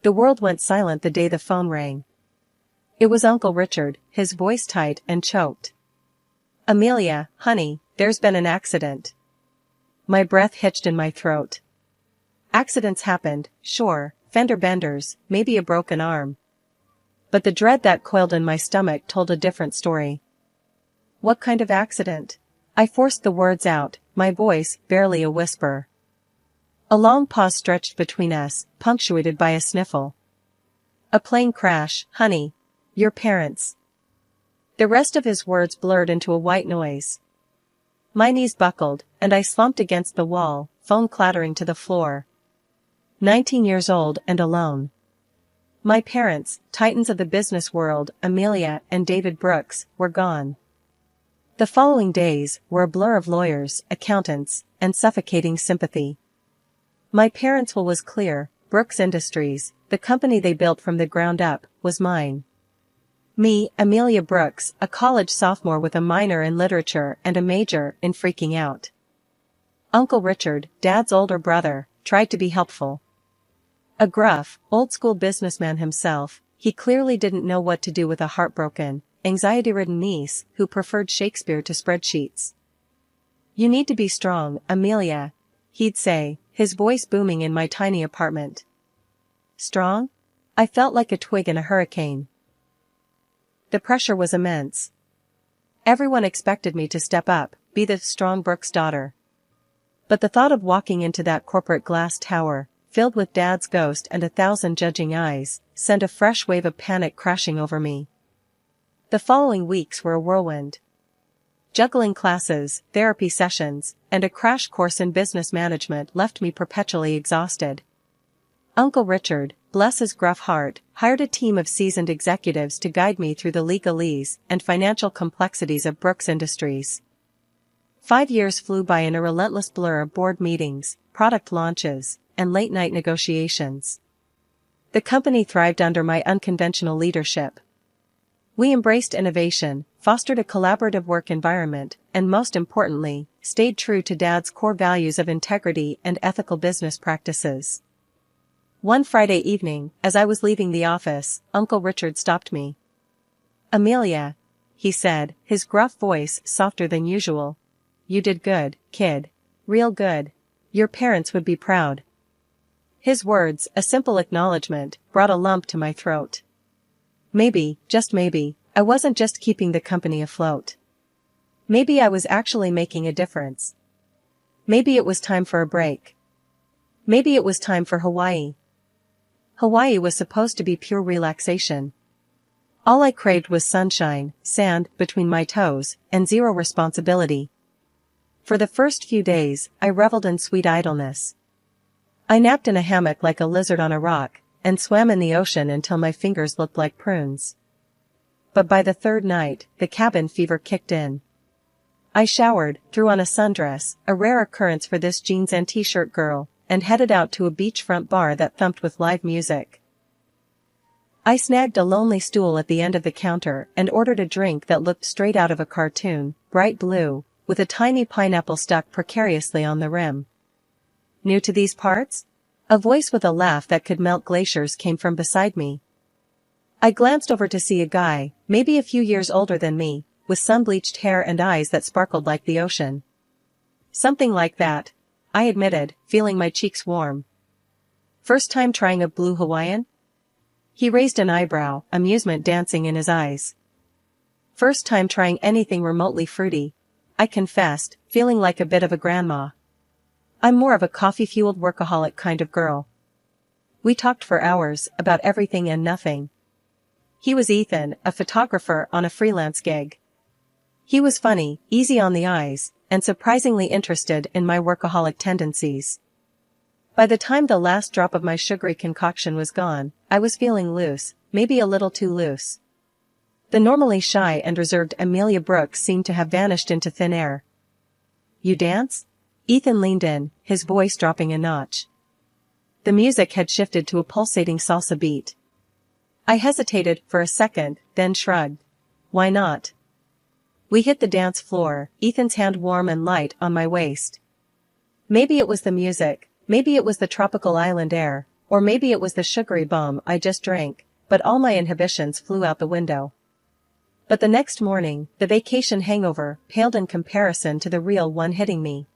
The world went silent the day the phone rang. It was Uncle Richard, his voice tight and choked. "Amelia, honey, there's been an accident." My breath hitched in my throat. Accidents happened, sure, fender benders, maybe a broken arm. But the dread that coiled in my stomach told a different story. "What kind of accident?" I forced the words out, my voice barely a whisper. A long pause stretched between us, punctuated by a sniffle. "A plane crash, honey. Your parents." The rest of his words blurred into a white noise. My knees buckled, and I slumped against the wall, phone clattering to the floor. 19 years old and alone. My parents, titans of the business world, Amelia and David Brooks, were gone. The following days were a blur of lawyers, accountants, and suffocating sympathy. My parents' will was clear: Brooks Industries, the company they built from the ground up, was mine. Me, Amelia Brooks, a college sophomore with a minor in literature and a major in freaking out. Uncle Richard, Dad's older brother, tried to be helpful. A gruff, old-school businessman himself, he clearly didn't know what to do with a heartbroken, anxiety-ridden niece who preferred Shakespeare to spreadsheets. "You need to be strong, Amelia," he'd say, his voice booming in my tiny apartment. Strong? I felt like a twig in a hurricane. The pressure was immense. Everyone expected me to step up, be the strong Brooks daughter. But the thought of walking into that corporate glass tower, filled with Dad's ghost and 1,000 judging eyes, sent a fresh wave of panic crashing over me. The following weeks were a whirlwind. Juggling classes, therapy sessions, and a crash course in business management left me perpetually exhausted. Uncle Richard, bless his gruff heart, hired a team of seasoned executives to guide me through the legalese and financial complexities of Brooks Industries. 5 years flew by in a relentless blur of board meetings, product launches, and late-night negotiations. The company thrived under my unconventional leadership. We embraced innovation, fostered a collaborative work environment, and most importantly, stayed true to Dad's core values of integrity and ethical business practices. One Friday evening, as I was leaving the office, Uncle Richard stopped me. "Amelia," he said, his gruff voice softer than usual. "You did good, kid. Real good. Your parents would be proud." His words, a simple acknowledgement, brought a lump to my throat. Maybe, just maybe, I wasn't just keeping the company afloat. Maybe I was actually making a difference. Maybe it was time for a break. Maybe it was time for Hawaii. Hawaii was supposed to be pure relaxation. All I craved was sunshine, sand between my toes, and zero responsibility. For the first few days, I reveled in sweet idleness. I napped in a hammock like a lizard on a rock, and swam in the ocean until my fingers looked like prunes. But by the third night, the cabin fever kicked in. I showered, threw on a sundress, a rare occurrence for this jeans and t-shirt girl, and headed out to a beachfront bar that thumped with live music. I snagged a lonely stool at the end of the counter and ordered a drink that looked straight out of a cartoon, bright blue, with a tiny pineapple stuck precariously on the rim. "New to these parts?" A voice with a laugh that could melt glaciers came from beside me. I glanced over to see a guy, maybe a few years older than me, with sun-bleached hair and eyes that sparkled like the ocean. "Something like that," I admitted, feeling my cheeks warm. "First time trying a blue Hawaiian?" He raised an eyebrow, amusement dancing in his eyes. "First time trying anything remotely fruity," I confessed, feeling like a bit of a grandma. "I'm more of a coffee-fueled workaholic kind of girl." We talked for hours, about everything and nothing. He was Ethan, a photographer on a freelance gig. He was funny, easy on the eyes, and surprisingly interested in my workaholic tendencies. By the time the last drop of my sugary concoction was gone, I was feeling loose, maybe a little too loose. The normally shy and reserved Amelia Brooks seemed to have vanished into thin air. "You dance?" Ethan leaned in, his voice dropping a notch. The music had shifted to a pulsating salsa beat. I hesitated for a second, then shrugged. "Why not?" We hit the dance floor, Ethan's hand warm and light on my waist. Maybe it was the music, maybe it was the tropical island air, Or maybe it was the sugary bomb I just drank, but all my inhibitions flew out the window. But the next morning, the vacation hangover paled in comparison to the real one hitting me.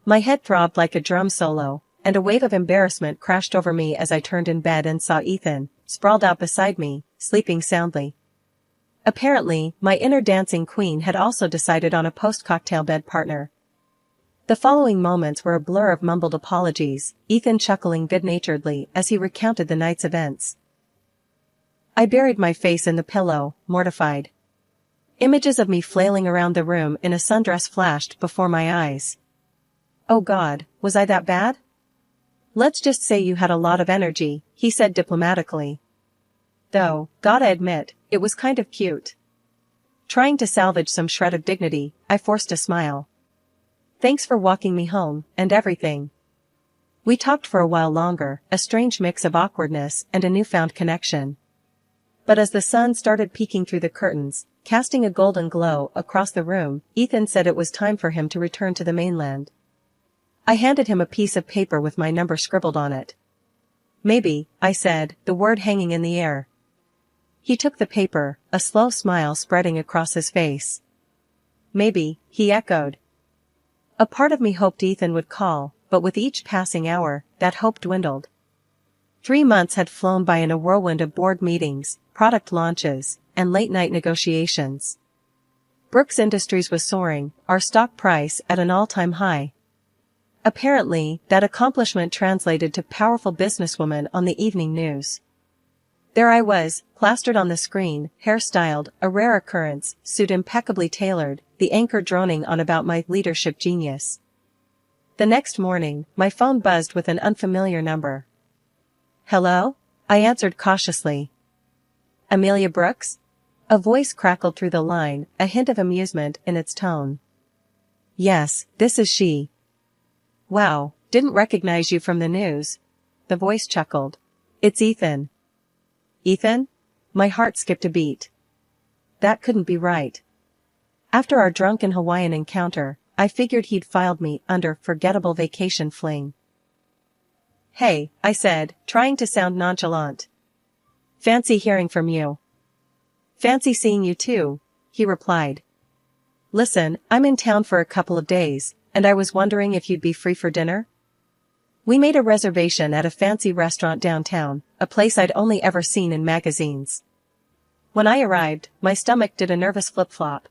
My head throbbed like a drum solo, and a wave of embarrassment crashed over me as I turned in bed and saw Ethan, sprawled out beside me, sleeping soundly. Apparently, my inner dancing queen had also decided on a post-cocktail bed partner. The following moments were a blur of mumbled apologies, Ethan chuckling good-naturedly as he recounted the night's events. I buried my face in the pillow, mortified. Images of me flailing around the room in a sundress flashed before my eyes. Oh God, was I that bad? Let's just say you had a lot of energy, he said diplomatically. Though, gotta admit, it was kind of cute. Trying to salvage some shred of dignity, I forced a smile. Thanks for walking me home, and everything. We talked for a while longer, a strange mix of awkwardness and a newfound connection. But as the sun started peeking through the curtains, casting a golden glow across the room, Ethan said it was time for him to return to the mainland. I handed him a piece of paper with my number scribbled on it. Maybe, I said, the word hanging in the air. He took the paper, a slow smile spreading across his face. Maybe, he echoed. A part of me hoped Ethan would call, but with each passing hour, that hope dwindled. 3 months had flown by in a whirlwind of board meetings, product launches, and late-night negotiations. Brooks Industries was soaring, our stock price at an all-time high. Apparently, that accomplishment translated to powerful businesswoman on the evening news. There I was, plastered on the screen, hairstyled, a rare occurrence, suit impeccably tailored, the anchor droning on about my leadership genius. The next morning, my phone buzzed with an unfamiliar number. Hello? I answered cautiously. Amelia Brooks? A voice crackled through the line, a hint of amusement in its tone. Yes, this is she. Wow, didn't recognize you from the news. The voice chuckled. It's Ethan. Ethan? My heart skipped a beat. That couldn't be right. After our drunken Hawaiian encounter, I figured he'd filed me under forgettable vacation fling. Hey, I said, trying to sound nonchalant. Fancy hearing from you. Fancy seeing you too, he replied. Listen, I'm in town for a couple of days, and I was wondering if you'd be free for dinner? We made a reservation at a fancy restaurant downtown, a place I'd only ever seen in magazines. When I arrived, my stomach did a nervous flip-flop.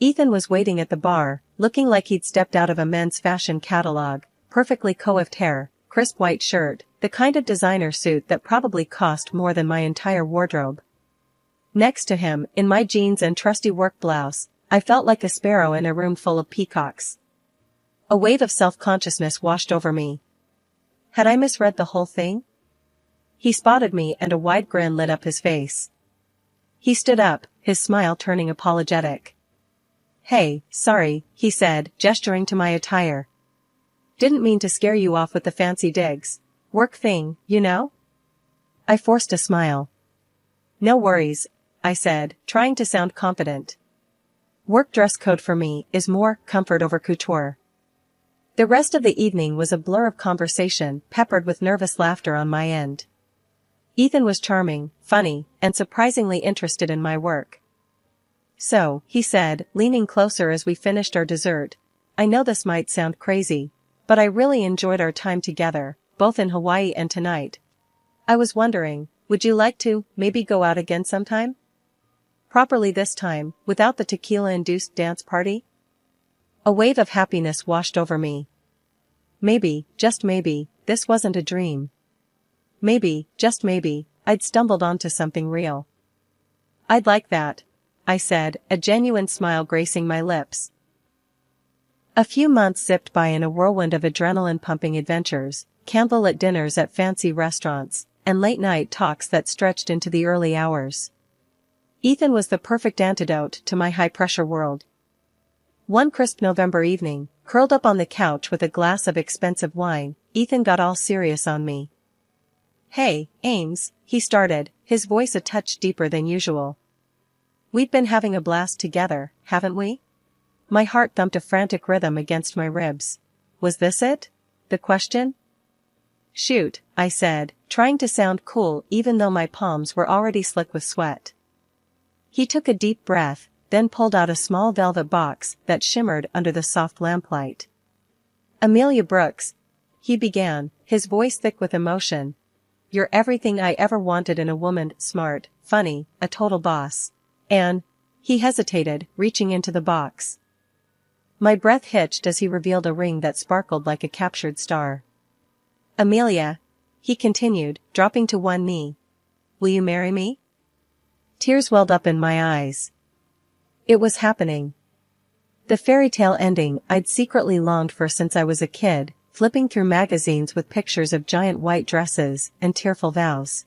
Ethan was waiting at the bar, looking like he'd stepped out of a men's fashion catalog, perfectly coiffed hair, crisp white shirt, the kind of designer suit that probably cost more than my entire wardrobe. Next to him, in my jeans and trusty work blouse, I felt like a sparrow in a room full of peacocks. A wave of self-consciousness washed over me. Had I misread the whole thing? He spotted me and a wide grin lit up his face. He stood up, his smile turning apologetic. Hey, sorry, he said, gesturing to my attire. Didn't mean to scare you off with the fancy digs. Work thing, you know? I forced a smile. No worries, I said, trying to sound confident. Work dress code for me is more comfort over couture. The rest of the evening was a blur of conversation, peppered with nervous laughter on my end. Ethan was charming, funny, and surprisingly interested in my work. So, he said, leaning closer as we finished our dessert, I know this might sound crazy, but I really enjoyed our time together, both in Hawaii and tonight. I was wondering, would you like to, maybe go out again sometime? Properly this time, without the tequila-induced dance party? A wave of happiness washed over me. Maybe, just maybe, this wasn't a dream. Maybe, just maybe, I'd stumbled onto something real. I'd like that, I said, a genuine smile gracing my lips. A few months zipped by in a whirlwind of adrenaline-pumping adventures, candlelit dinners at fancy restaurants, and late-night talks that stretched into the early hours. Ethan was the perfect antidote to my high-pressure world. One crisp November evening, curled up on the couch with a glass of expensive wine, Ethan got all serious on me. Hey, Ames, he started, his voice a touch deeper than usual. We've been having a blast together, haven't we? My heart thumped a frantic rhythm against my ribs. Was this it? The question? Shoot, I said, trying to sound cool even though my palms were already slick with sweat. He took a deep breath, then pulled out a small velvet box that shimmered under the soft lamplight. Amelia Brooks, he began, his voice thick with emotion. You're everything I ever wanted in a woman, smart, funny, a total boss. And, he hesitated, reaching into the box. My breath hitched as he revealed a ring that sparkled like a captured star. Amelia, he continued, dropping to one knee. Will you marry me? Tears welled up in my eyes. It was happening. The fairy tale ending I'd secretly longed for since I was a kid, flipping through magazines with pictures of giant white dresses and tearful vows.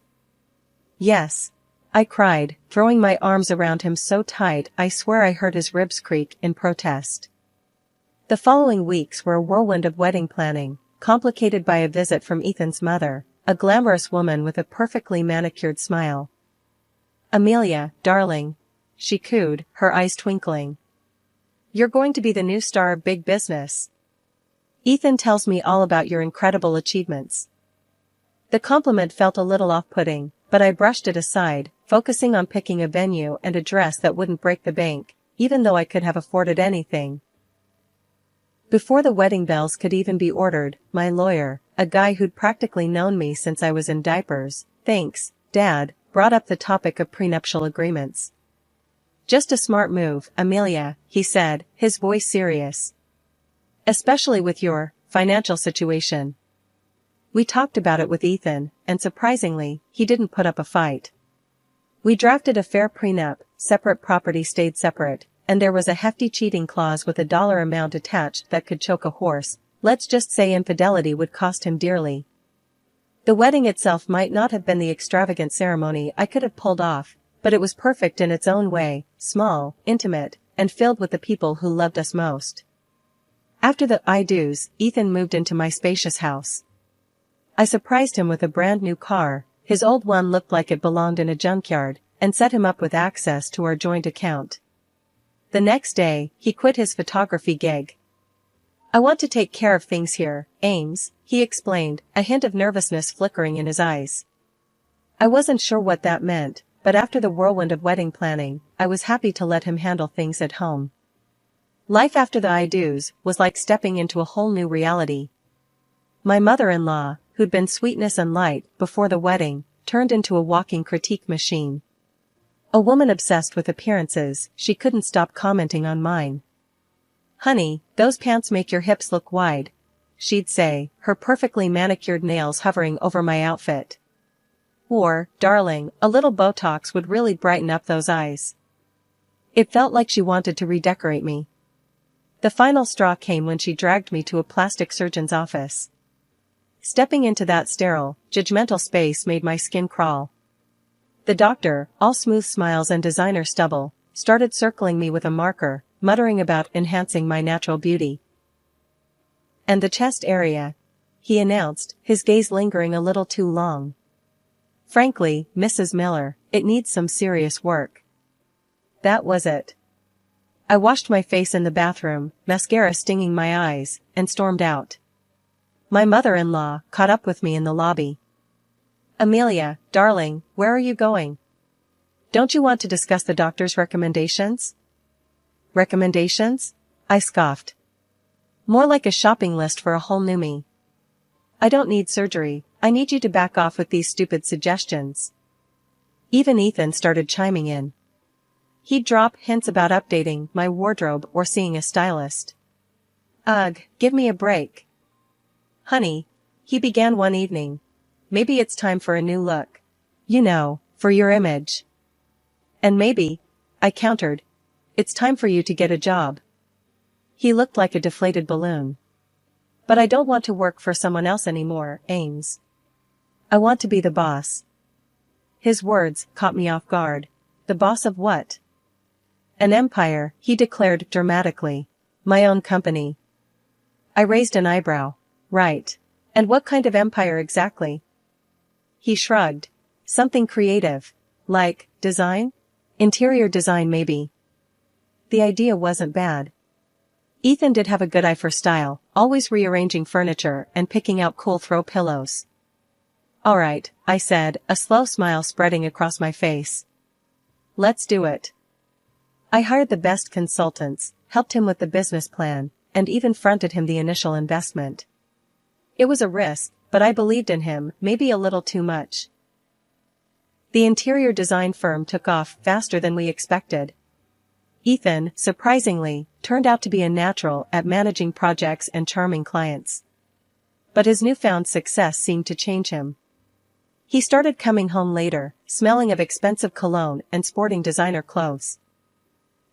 Yes, I cried, throwing my arms around him so tight I swear I heard his ribs creak in protest. The following weeks were a whirlwind of wedding planning, complicated by a visit from Ethan's mother, a glamorous woman with a perfectly manicured smile. Amelia, darling, she cooed, her eyes twinkling. You're going to be the new star of big business. Ethan tells me all about your incredible achievements. The compliment felt a little off-putting, but I brushed it aside, focusing on picking a venue and a dress that wouldn't break the bank, even though I could have afforded anything. Before the wedding bells could even be ordered, my lawyer, a guy who'd practically known me since I was in diapers, thanks, Dad, brought up the topic of prenuptial agreements. Just a smart move, Amelia, he said, his voice serious. Especially with your financial situation. We talked about it with Ethan, and surprisingly, he didn't put up a fight. We drafted a fair prenup, separate property stayed separate, and there was a hefty cheating clause with a dollar amount attached that could choke a horse. Let's just say infidelity would cost him dearly. The wedding itself might not have been the extravagant ceremony I could have pulled off, but it was perfect in its own way, small, intimate, and filled with the people who loved us most. After the I-dos, Ethan moved into my spacious house. I surprised him with a brand new car, his old one looked like it belonged in a junkyard, and set him up with access to our joint account. The next day, he quit his photography gig. I want to take care of things here, Ames, he explained, a hint of nervousness flickering in his eyes. I wasn't sure what that meant, but after the whirlwind of wedding planning, I was happy to let him handle things at home. Life after the I-dos was like stepping into a whole new reality. My mother-in-law, who'd been sweetness and light before the wedding, turned into a walking critique machine. A woman obsessed with appearances, she couldn't stop commenting on mine. Honey, those pants make your hips look wide, she'd say, her perfectly manicured nails hovering over my outfit. Or, darling, a little Botox would really brighten up those eyes. It felt like she wanted to redecorate me. The final straw came when she dragged me to a plastic surgeon's office. Stepping into that sterile, judgmental space made my skin crawl. The doctor, all smooth smiles and designer stubble, started circling me with a marker, muttering about enhancing my natural beauty. And the chest area, he announced, his gaze lingering a little too long. Frankly, Mrs. Miller, it needs some serious work. That was it. I washed my face in the bathroom, mascara stinging my eyes, and stormed out. My mother-in-law caught up with me in the lobby. Amelia, darling, where are you going? Don't you want to discuss the doctor's recommendations? Recommendations? I scoffed. More like a shopping list for a whole new me. I don't need surgery, I need you to back off with these stupid suggestions. Even Ethan started chiming in. He'd drop hints about updating my wardrobe or seeing a stylist. Ugh, give me a break. Honey, he began one evening. Maybe it's time for a new look. You know, for your image. And maybe, I countered, it's time for you to get a job. He looked like a deflated balloon. But I don't want to work for someone else anymore, Ames. I want to be the boss. His words caught me off guard. The boss of what? An empire, he declared dramatically. My own company. I raised an eyebrow. Right. And what kind of empire exactly? He shrugged. Something creative. Like, design? Interior design maybe. The idea wasn't bad. Ethan did have a good eye for style, always rearranging furniture and picking out cool throw pillows. Alright, I said, a slow smile spreading across my face. Let's do it. I hired the best consultants, helped him with the business plan, and even fronted him the initial investment. It was a risk, but I believed in him, maybe a little too much. The interior design firm took off faster than we expected. Ethan, surprisingly, turned out to be a natural at managing projects and charming clients. But his newfound success seemed to change him. He started coming home later, smelling of expensive cologne and sporting designer clothes.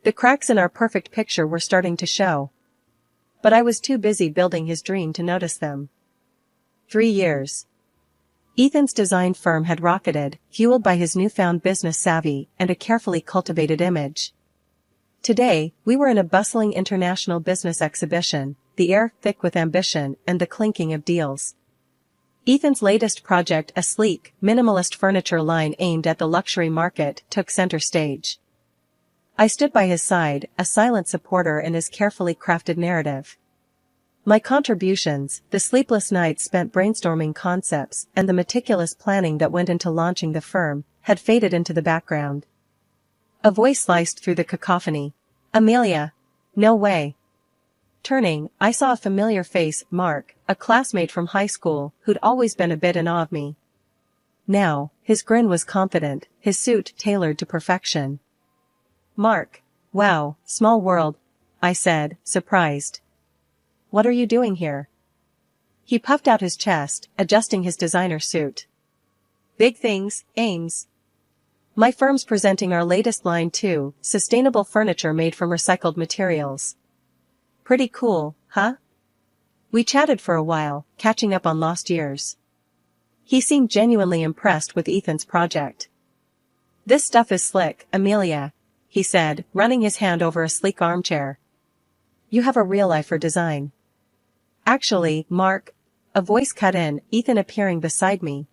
The cracks in our perfect picture were starting to show. But I was too busy building his dream to notice them. 3 years. Ethan's design firm had rocketed, fueled by his newfound business savvy and a carefully cultivated image. Today, we were in a bustling international business exhibition, the air thick with ambition and the clinking of deals. Ethan's latest project, a sleek, minimalist furniture line aimed at the luxury market, took center stage. I stood by his side, a silent supporter in his carefully crafted narrative. My contributions, the sleepless nights spent brainstorming concepts, and the meticulous planning that went into launching the firm, had faded into the background. A voice sliced through the cacophony. Amelia. No way. Turning, I saw a familiar face, Mark, a classmate from high school, who'd always been a bit in awe of me. Now, his grin was confident, his suit tailored to perfection. Mark. Wow, small world, I said, surprised. What are you doing here? He puffed out his chest, adjusting his designer suit. Big things, Ames. My firm's presenting our latest line too, sustainable furniture made from recycled materials. Pretty cool, huh? We chatted for a while, catching up on lost years. He seemed genuinely impressed with Ethan's project. This stuff is slick, Amelia, he said, running his hand over a sleek armchair. You have a real eye for design. Actually, Mark, a voice cut in, Ethan appearing beside me.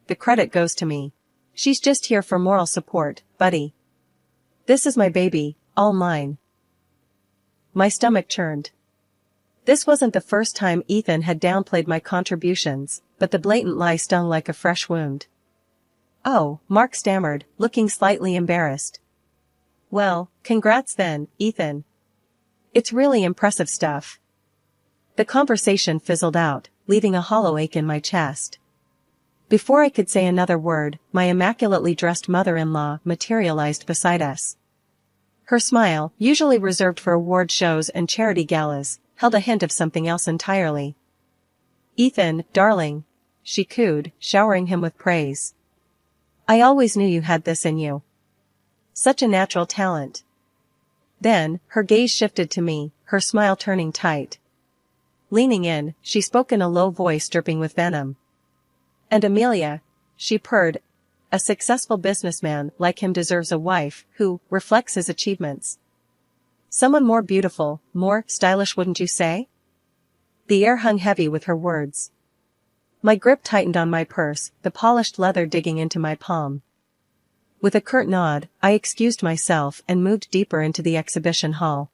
The credit goes to me. She's just here for moral support, buddy. This is my baby, all mine. My stomach churned. This wasn't the first time Ethan had downplayed my contributions, but the blatant lie stung like a fresh wound. Oh, Mark stammered, looking slightly embarrassed. Well, congrats then, Ethan. It's really impressive stuff. The conversation fizzled out, leaving a hollow ache in my chest. Before I could say another word, my immaculately dressed mother-in-law materialized beside us. Her smile, usually reserved for award shows and charity galas, held a hint of something else entirely. Ethan, darling, she cooed, showering him with praise. I always knew you had this in you. Such a natural talent. Then, her gaze shifted to me, her smile turning tight. Leaning in, she spoke in a low voice dripping with venom. And Amelia, she purred, a successful businessman like him deserves a wife who reflects his achievements. Someone more beautiful, more stylish, wouldn't you say? The air hung heavy with her words. My grip tightened on my purse, the polished leather digging into my palm. With a curt nod, I excused myself and moved deeper into the exhibition hall.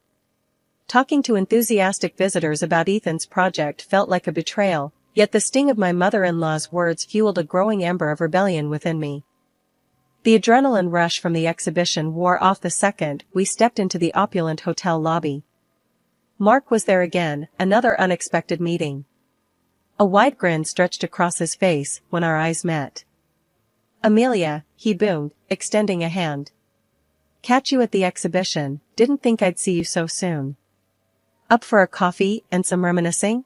Talking to enthusiastic visitors about Ethan's project felt like a betrayal, yet the sting of my mother-in-law's words fueled a growing ember of rebellion within me. The adrenaline rush from the exhibition wore off the second we stepped into the opulent hotel lobby. Mark was there again, another unexpected meeting. A wide grin stretched across his face when our eyes met. Amelia, he boomed, extending a hand. Catch you at the exhibition, didn't think I'd see you so soon. Up for a coffee and some reminiscing?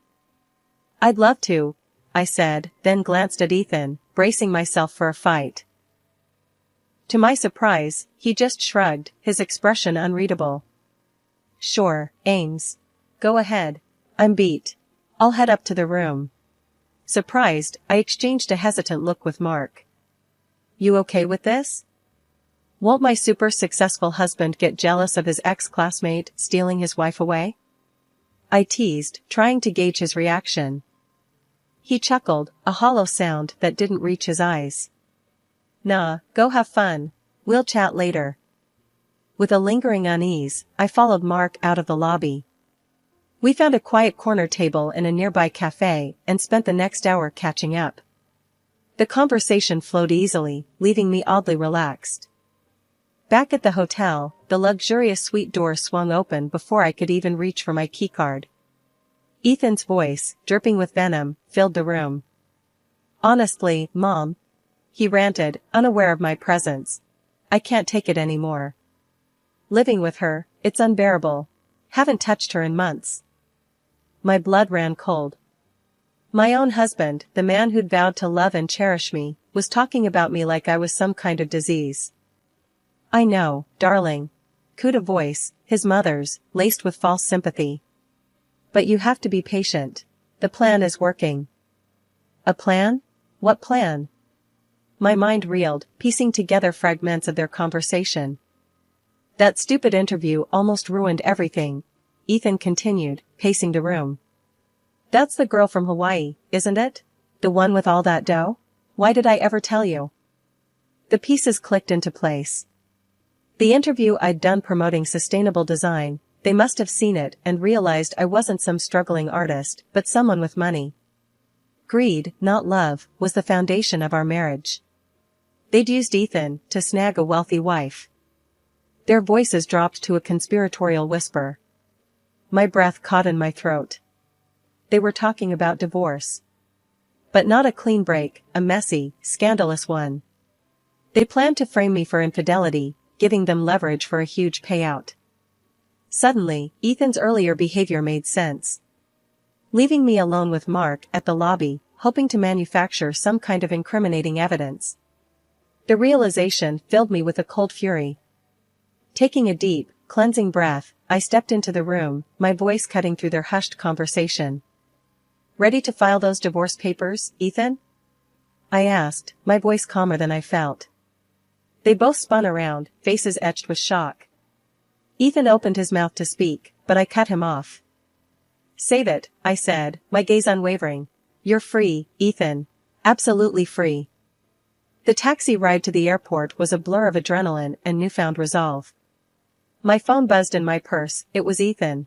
I'd love to, I said, then glanced at Ethan, bracing myself for a fight. To my surprise, he just shrugged, his expression unreadable. Sure, Ames. Go ahead. I'm beat. I'll head up to the room. Surprised, I exchanged a hesitant look with Mark. You okay with this? Won't my super successful husband get jealous of his ex-classmate stealing his wife away? I teased, trying to gauge his reaction. He chuckled, a hollow sound that didn't reach his eyes. Nah, go have fun. We'll chat later. With a lingering unease, I followed Mark out of the lobby. We found a quiet corner table in a nearby cafe and spent the next hour catching up. The conversation flowed easily, leaving me oddly relaxed. Back at the hotel, the luxurious suite door swung open before I could even reach for my keycard. Ethan's voice, dripping with venom, filled the room. "Honestly, Mom," he ranted, unaware of my presence, "I can't take it anymore. Living with her, it's unbearable. Haven't touched her in months." My blood ran cold. My own husband, the man who'd vowed to love and cherish me, was talking about me like I was some kind of disease. "I know, darling." Cooed a voice, his mother's, laced with false sympathy. "But you have to be patient. The plan is working." "A plan? What plan?" My mind reeled, piecing together fragments of their conversation. "That stupid interview almost ruined everything," Ethan continued, pacing the room. "That's the girl from Hawaii, isn't it? The one with all that dough? Why did I ever tell you?" The pieces clicked into place. The interview I'd done promoting sustainable design, they must have seen it and realized I wasn't some struggling artist, but someone with money. Greed, not love, was the foundation of our marriage. They'd used Ethan to snag a wealthy wife. Their voices dropped to a conspiratorial whisper. My breath caught in my throat. They were talking about divorce. But not a clean break, a messy, scandalous one. They planned to frame me for infidelity, giving them leverage for a huge payout. Suddenly, Ethan's earlier behavior made sense. Leaving me alone with Mark at the lobby, hoping to manufacture some kind of incriminating evidence. The realization filled me with a cold fury. Taking a deep, cleansing breath, I stepped into the room, my voice cutting through their hushed conversation. "Ready to file those divorce papers, Ethan?" I asked, my voice calmer than I felt. They both spun around, faces etched with shock. Ethan opened his mouth to speak, but I cut him off. "Save it," I said, my gaze unwavering. "You're free, Ethan. Absolutely free." The taxi ride to the airport was a blur of adrenaline and newfound resolve. My phone buzzed in my purse, it was Ethan.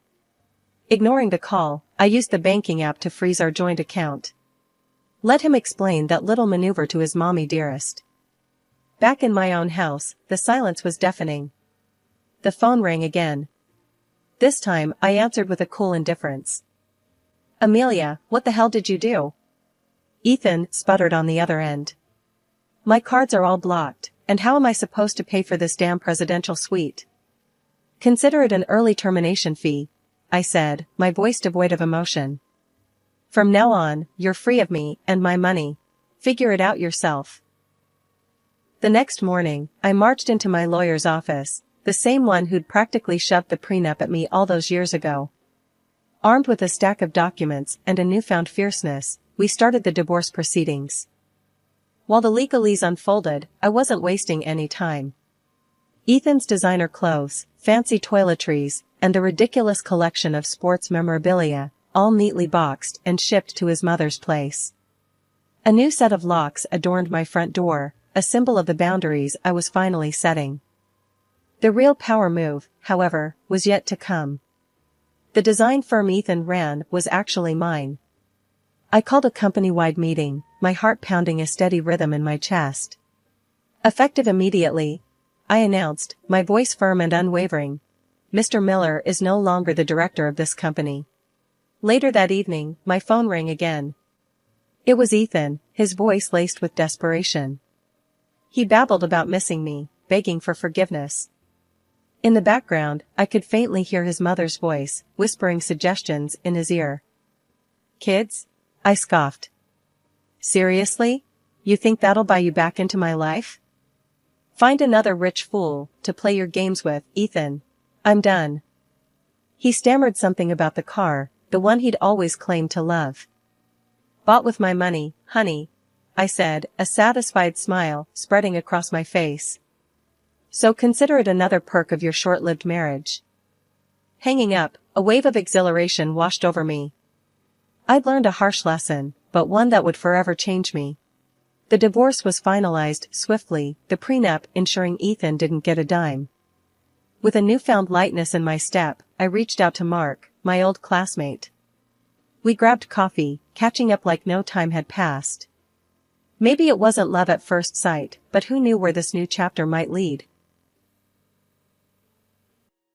Ignoring the call, I used the banking app to freeze our joint account. Let him explain that little maneuver to his mommy dearest. Back in my own house, the silence was deafening. The phone rang again. This time, I answered with a cool indifference. "Amelia, what the hell did you do?" Ethan sputtered on the other end. "My cards are all blocked, and how am I supposed to pay for this damn presidential suite?" "Consider it an early termination fee," I said, my voice devoid of emotion. "From now on, you're free of me and my money. Figure it out yourself." The next morning, I marched into my lawyer's office, the same one who'd practically shoved the prenup at me all those years ago. Armed with a stack of documents and a newfound fierceness, we started the divorce proceedings. While the legalese unfolded, I wasn't wasting any time. Ethan's designer clothes, fancy toiletries, and the ridiculous collection of sports memorabilia, all neatly boxed and shipped to his mother's place. A new set of locks adorned my front door, a symbol of the boundaries I was finally setting. The real power move, however, was yet to come. The design firm Ethan ran was actually mine. I called a company-wide meeting, my heart pounding a steady rhythm in my chest. Effective immediately, I announced, my voice firm and unwavering, "Mr. Miller is no longer the director of this company." Later that evening, my phone rang again. It was Ethan, his voice laced with desperation. He babbled about missing me, begging for forgiveness. In the background, I could faintly hear his mother's voice, whispering suggestions in his ear. "Kids?" I scoffed. "Seriously? You think that'll buy you back into my life? Find another rich fool to play your games with, Ethan. I'm done." He stammered something about the car, the one he'd always claimed to love. "Bought with my money, honey," I said, a satisfied smile spreading across my face. "So consider it another perk of your short-lived marriage." Hanging up, a wave of exhilaration washed over me. I'd learned a harsh lesson, but one that would forever change me. The divorce was finalized swiftly, the prenup ensuring Ethan didn't get a dime. With a newfound lightness in my step, I reached out to Mark, my old classmate. We grabbed coffee, catching up like no time had passed. Maybe it wasn't love at first sight, but who knew where this new chapter might lead?